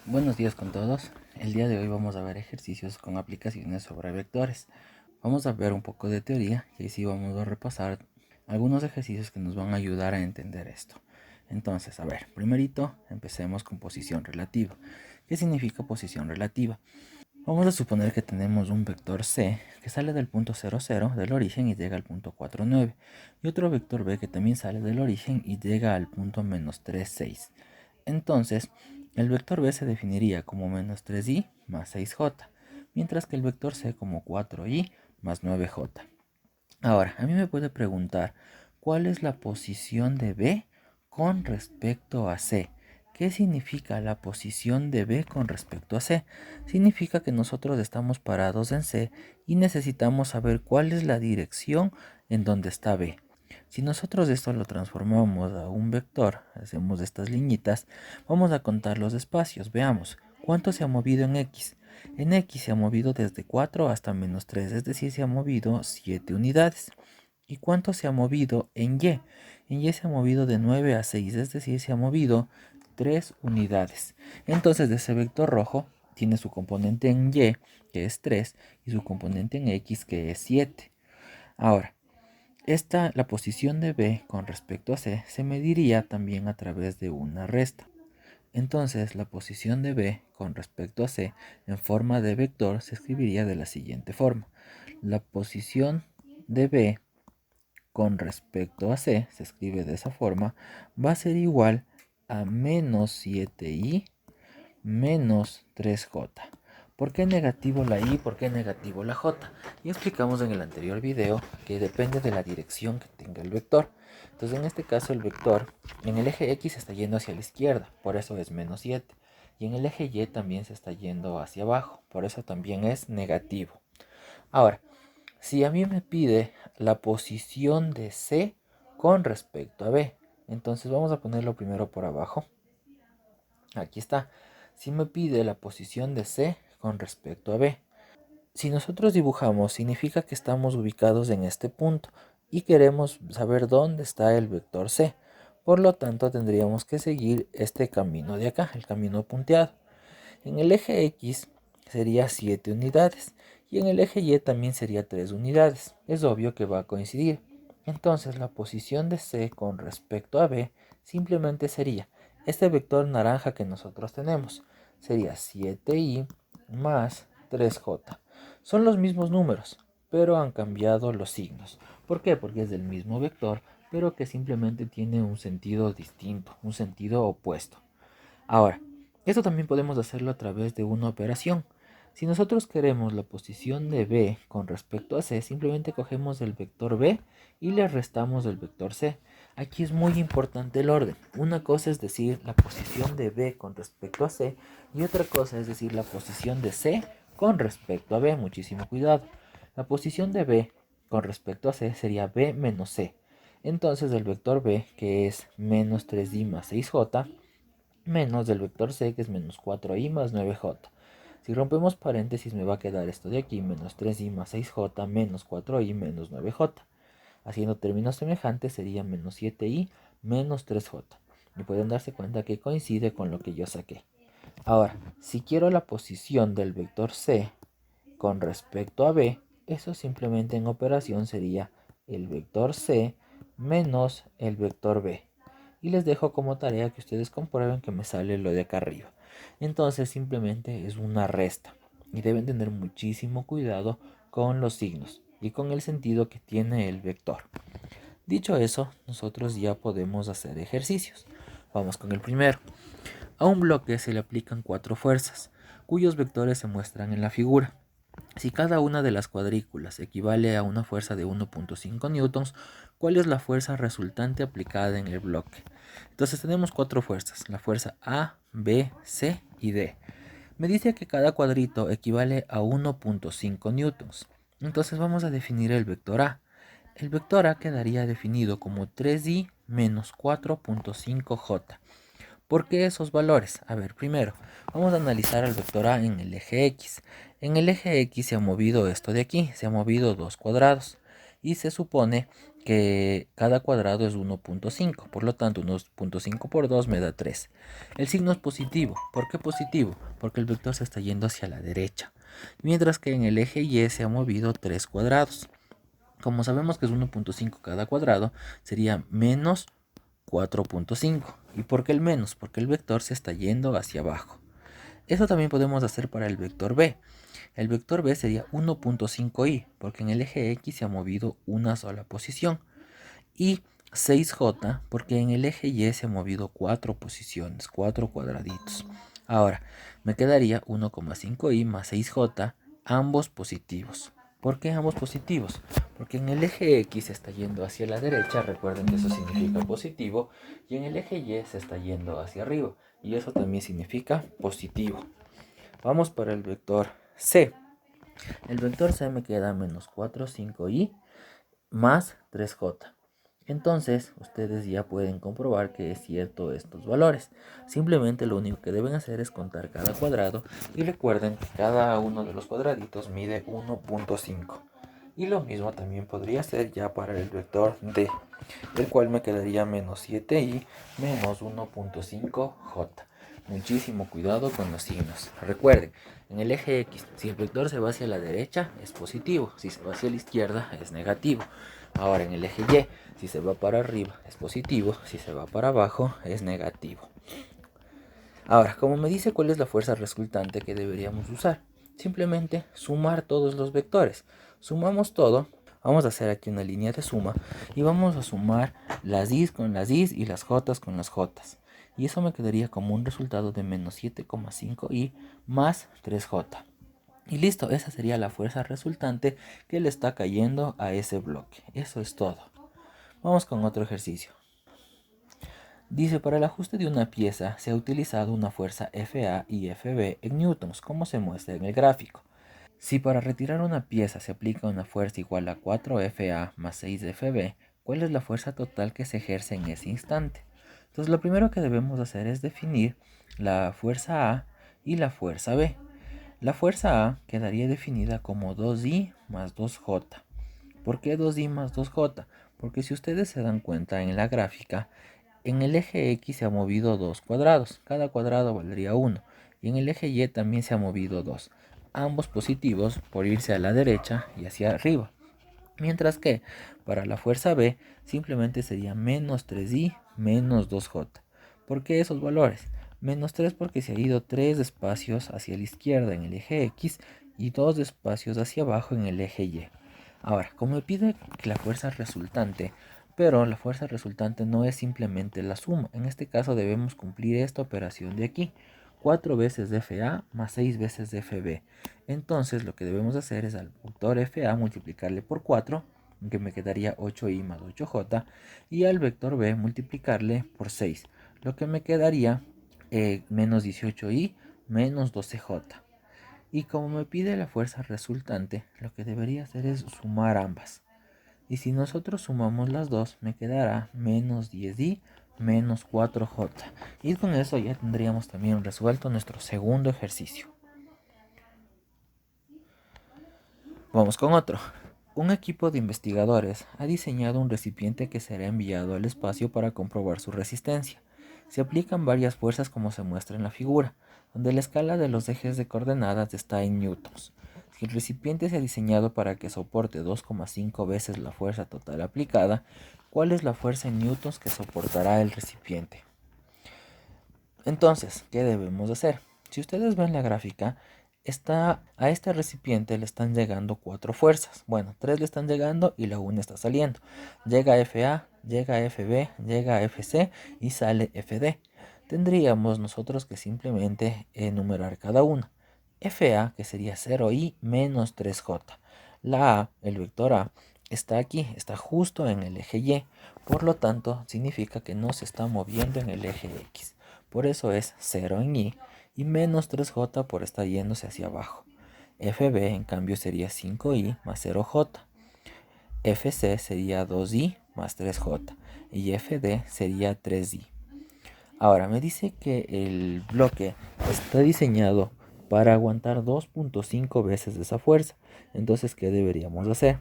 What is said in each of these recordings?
Buenos días con todos. El día de hoy vamos a ver ejercicios con aplicaciones sobre vectores. Vamos a ver un poco de teoría y así vamos a repasar algunos ejercicios que nos van a ayudar a entender esto. Entonces, a ver, primerito empecemos con posición relativa. ¿Qué significa posición relativa? Vamos a suponer que tenemos un vector C que sale del punto 0, 0 del origen y llega al punto 4, 9 y otro vector B que también sale del origen y llega al punto menos 3, 6. Entonces, el vector B se definiría como menos 3i más 6j, mientras que el vector C como 4i más 9j. Ahora, a mí me puede preguntar, ¿cuál es la posición de B con respecto a C? ¿Qué significa la posición de B con respecto a C? Significa que nosotros estamos parados en C y necesitamos saber cuál es la dirección en donde está B. Si nosotros esto lo transformamos a un vector, hacemos estas liñitas, vamos a contar los espacios. Veamos, ¿cuánto se ha movido en X? En X se ha movido desde 4 hasta menos 3, es decir, se ha movido 7 unidades. ¿Y cuánto se ha movido en Y? En Y se ha movido de 9 a 6, es decir, se ha movido 3 unidades. Entonces, de ese vector rojo tiene su componente en Y, que es 3, y su componente en X, que es 7. Ahora, la posición de B con respecto a C se mediría también a través de una resta. Entonces, la posición de B con respecto a C en forma de vector se escribiría de la siguiente forma. La posición de B con respecto a C, se escribe de esa forma, va a ser igual a menos 7i menos 3j. ¿Por qué negativo la i? ¿Por qué negativo la j? Y explicamos en el anterior video que depende de la dirección que tenga el vector. Entonces en este caso el vector en el eje x está yendo hacia la izquierda, por eso es menos 7. Y en el eje y también se está yendo hacia abajo, por eso también es negativo. Ahora, si a mí me pide la posición de C con respecto a B, entonces vamos a ponerlo primero por abajo. Aquí está. Si me pide la posición de C con respecto a B. Si nosotros dibujamos, significa que estamos ubicados en este punto y queremos saber dónde está el vector C. Por lo tanto, tendríamos que seguir este camino de acá, el camino punteado. En el eje X sería 7 unidades y en el eje Y también sería 3 unidades. Es obvio que va a coincidir. Entonces la posición de C con respecto a B simplemente sería este vector naranja que nosotros tenemos. Sería 7i más 3j. Son los mismos números, pero han cambiado los signos. ¿Por qué? Porque es del mismo vector, pero que simplemente tiene un sentido distinto, un sentido opuesto. Ahora, esto también podemos hacerlo a través de una operación. Si nosotros queremos la posición de B con respecto a C, simplemente cogemos el vector B y le restamos el vector C. Aquí es muy importante el orden. Una cosa es decir la posición de B con respecto a C y otra cosa es decir la posición de C con respecto a B. Muchísimo cuidado. La posición de B con respecto a C sería B menos C. Entonces el vector B, que es menos 3i más 6j, menos del vector C, que es menos 4i más 9j. Si rompemos paréntesis me va a quedar esto de aquí, menos 3i más 6j menos 4i menos 9j. Haciendo términos semejantes sería menos 7i menos 3j. Y pueden darse cuenta que coincide con lo que yo saqué. Ahora, si quiero la posición del vector C con respecto a B, eso simplemente en operación sería el vector C menos el vector B. Y les dejo como tarea que ustedes comprueben que me sale lo de acá arriba. Entonces simplemente es una resta. Y deben tener muchísimo cuidado con los signos y con el sentido que tiene el vector. Dicho eso, nosotros ya podemos hacer ejercicios. Vamos con el primero. A un bloque se le aplican 4 fuerzas, cuyos vectores se muestran en la figura. Si cada una de las cuadrículas equivale a una fuerza de 1.5 newtons, ¿cuál es la fuerza resultante aplicada en el bloque? Entonces tenemos 4 fuerzas, la fuerza A, B, C y D. Me dice que cada cuadrito equivale a 1.5 newtons. Entonces vamos a definir el vector A. El vector A quedaría definido como 3i menos 4.5j. ¿Por qué esos valores? A ver, primero, vamos a analizar el vector A en el eje X. En el eje X se ha movido esto de aquí, se ha movido 2 cuadrados. Y se supone que cada cuadrado es 1.5, por lo tanto 1.5 por 2 me da 3. El signo es positivo. ¿Por qué positivo? Porque el vector se está yendo hacia la derecha, mientras que en el eje Y se ha movido 3 cuadrados. Como sabemos que es 1.5 cada cuadrado, sería menos 4.5. ¿Y por qué el menos? Porque el vector se está yendo hacia abajo. Eso también podemos hacer para el vector B. El vector B sería 1.5i, porque en el eje X se ha movido una sola posición. Y 6j, porque en el eje Y se ha movido 4 posiciones, 4 cuadraditos. Ahora, me quedaría 1,5i más 6j, ambos positivos. ¿Por qué ambos positivos? Porque en el eje X se está yendo hacia la derecha, recuerden que eso significa positivo, y en el eje Y se está yendo hacia arriba, y eso también significa positivo. Vamos para el vector C. El vector C me queda menos 4, 5i más 3j. Entonces, ustedes ya pueden comprobar que es cierto estos valores. Simplemente lo único que deben hacer es contar cada cuadrado y recuerden que cada uno de los cuadraditos mide 1.5. Y lo mismo también podría ser ya para el vector D, el cual me quedaría menos 7i menos 1.5j. Muchísimo cuidado con los signos. Recuerden, en el eje X, si el vector se va hacia la derecha, es positivo. Si se va hacia la izquierda, es negativo. Ahora en el eje Y, si se va para arriba, es positivo. Si se va para abajo, es negativo. Ahora, como me dice cuál es la fuerza resultante que deberíamos usar, simplemente sumar todos los vectores. Sumamos todo. Vamos a hacer aquí una línea de suma y vamos a sumar las i's con las i's y las j's con las j's. Y eso me quedaría como un resultado de menos 7,5i más 3j. Y listo, esa sería la fuerza resultante que le está cayendo a ese bloque. Eso es todo. Vamos con otro ejercicio. Dice, para el ajuste de una pieza se ha utilizado una fuerza Fa y Fb en newtons, como se muestra en el gráfico. Si para retirar una pieza se aplica una fuerza igual a 4Fa más 6Fb, ¿cuál es la fuerza total que se ejerce en ese instante? Entonces lo primero que debemos hacer es definir la fuerza A y la fuerza B. La fuerza A quedaría definida como 2i más 2j. ¿Por qué 2i más 2j? Porque si ustedes se dan cuenta en la gráfica, en el eje X se ha movido 2 cuadrados, cada cuadrado valdría 1, y en el eje Y también se ha movido 2, ambos positivos por irse a la derecha y hacia arriba. Mientras que para la fuerza B simplemente sería menos 3i menos 2j. ¿Por qué esos valores? Menos 3 porque se ha ido 3 espacios hacia la izquierda en el eje X y 2 espacios hacia abajo en el eje Y. Ahora, como me pide que la fuerza resultante, pero la fuerza resultante no es simplemente la suma. En este caso debemos cumplir esta operación de aquí. 4 veces de Fa más 6 veces de Fb. Entonces lo que debemos hacer es al vector Fa multiplicarle por 4, que me quedaría 8i más 8j, y al vector B multiplicarle por 6, lo que me quedaría menos 18i menos 12j. Y como me pide la fuerza resultante, lo que debería hacer es sumar ambas. Y si nosotros sumamos las dos, me quedará menos 10i menos 4j. Y con eso ya tendríamos también resuelto nuestro segundo ejercicio. Vamos con otro. Un equipo de investigadores ha diseñado un recipiente que será enviado al espacio para comprobar su resistencia. Se aplican varias fuerzas como se muestra en la figura, donde la escala de los ejes de coordenadas está en newtons. Si el recipiente se ha diseñado para que soporte 2,5 veces la fuerza total aplicada, ¿cuál es la fuerza en newtons que soportará el recipiente? Entonces, ¿qué debemos hacer? Si ustedes ven la gráfica, a este recipiente le están llegando 4 fuerzas. Bueno, 3 le están llegando y la 1 está saliendo. Llega Fa, llega Fb, llega Fc y sale Fd. Tendríamos nosotros que simplemente enumerar cada una. Fa, que sería 0i menos 3j. La A, el vector A, está aquí, está justo en el eje Y. Por lo tanto, significa que no se está moviendo en el eje X. Por eso es 0 en Y y menos 3j por estar yéndose hacia abajo. Fb en cambio sería 5i más 0j. Fc sería 2i más 3j. Y Fd sería 3i. Ahora me dice que el bloque está diseñado para aguantar 2.5 veces esa fuerza. Entonces, ¿qué deberíamos hacer?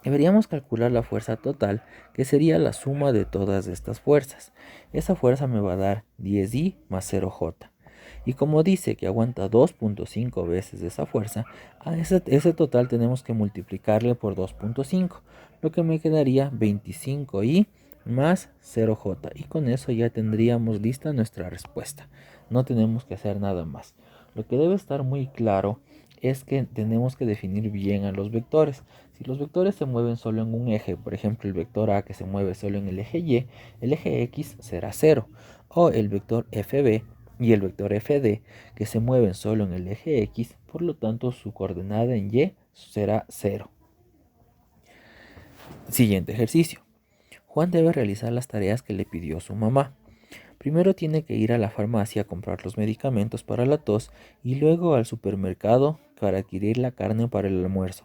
Deberíamos calcular la fuerza total, que sería la suma de todas estas fuerzas. Esa fuerza me va a dar 10I más 0J. Y como dice que aguanta 2.5 veces esa fuerza, a ese total tenemos que multiplicarle por 2.5, lo que me quedaría 25I más 0J. Y con eso ya tendríamos lista nuestra respuesta. No tenemos que hacer nada más. Lo que debe estar muy claro es que tenemos que definir bien a los vectores. Si los vectores se mueven solo en un eje, por ejemplo el vector A que se mueve solo en el eje Y, el eje X será 0. O el vector FB y el vector FD que se mueven solo en el eje X, por lo tanto su coordenada en Y será 0. Siguiente ejercicio. Juan debe realizar las tareas que le pidió su mamá. Primero tiene que ir a la farmacia a comprar los medicamentos para la tos y luego al supermercado para adquirir la carne para el almuerzo.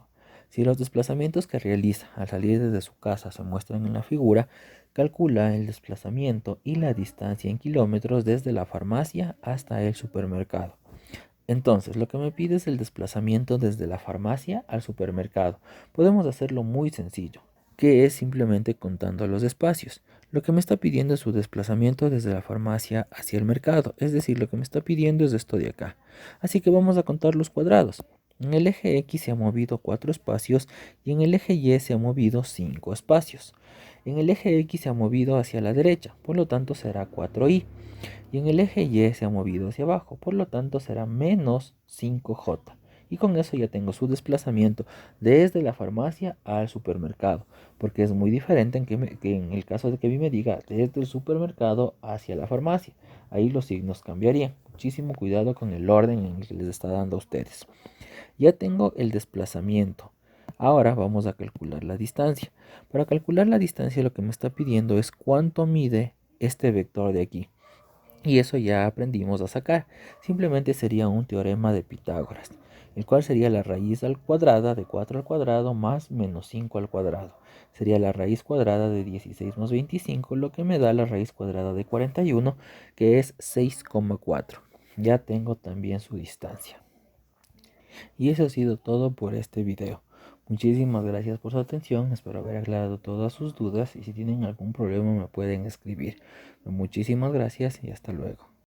Si los desplazamientos que realiza al salir desde su casa se muestran en la figura, calcula el desplazamiento y la distancia en kilómetros desde la farmacia hasta el supermercado. Entonces, lo que me pide es el desplazamiento desde la farmacia al supermercado. Podemos hacerlo muy sencillo, que es simplemente contando los espacios. Lo que me está pidiendo es su desplazamiento desde la farmacia hacia el mercado, es decir, lo que me está pidiendo es esto de acá. Así que vamos a contar los cuadrados. En el eje X se ha movido 4 espacios y en el eje Y se ha movido 5 espacios. En el eje X se ha movido hacia la derecha, por lo tanto será 4i. Y en el eje Y se ha movido hacia abajo, por lo tanto será menos 5J. Y con eso ya tengo su desplazamiento desde la farmacia al supermercado, porque es muy diferente que en el caso de que a mí me diga desde el supermercado hacia la farmacia. Ahí los signos cambiarían. Muchísimo cuidado con el orden en el que les está dando a ustedes. Ya tengo el desplazamiento. Ahora vamos a calcular la distancia. Para calcular la distancia lo que me está pidiendo es cuánto mide este vector de aquí. Y eso ya aprendimos a sacar. Simplemente sería un teorema de Pitágoras, el cual sería la raíz al cuadrada de 4 al cuadrado más menos 5 al cuadrado. Sería la raíz cuadrada de 16 más 25, lo que me da la raíz cuadrada de 41, que es 6,4. Ya tengo también su distancia. Y eso ha sido todo por este video. Muchísimas gracias por su atención, espero haber aclarado todas sus dudas y si tienen algún problema me pueden escribir. Muchísimas gracias y hasta luego.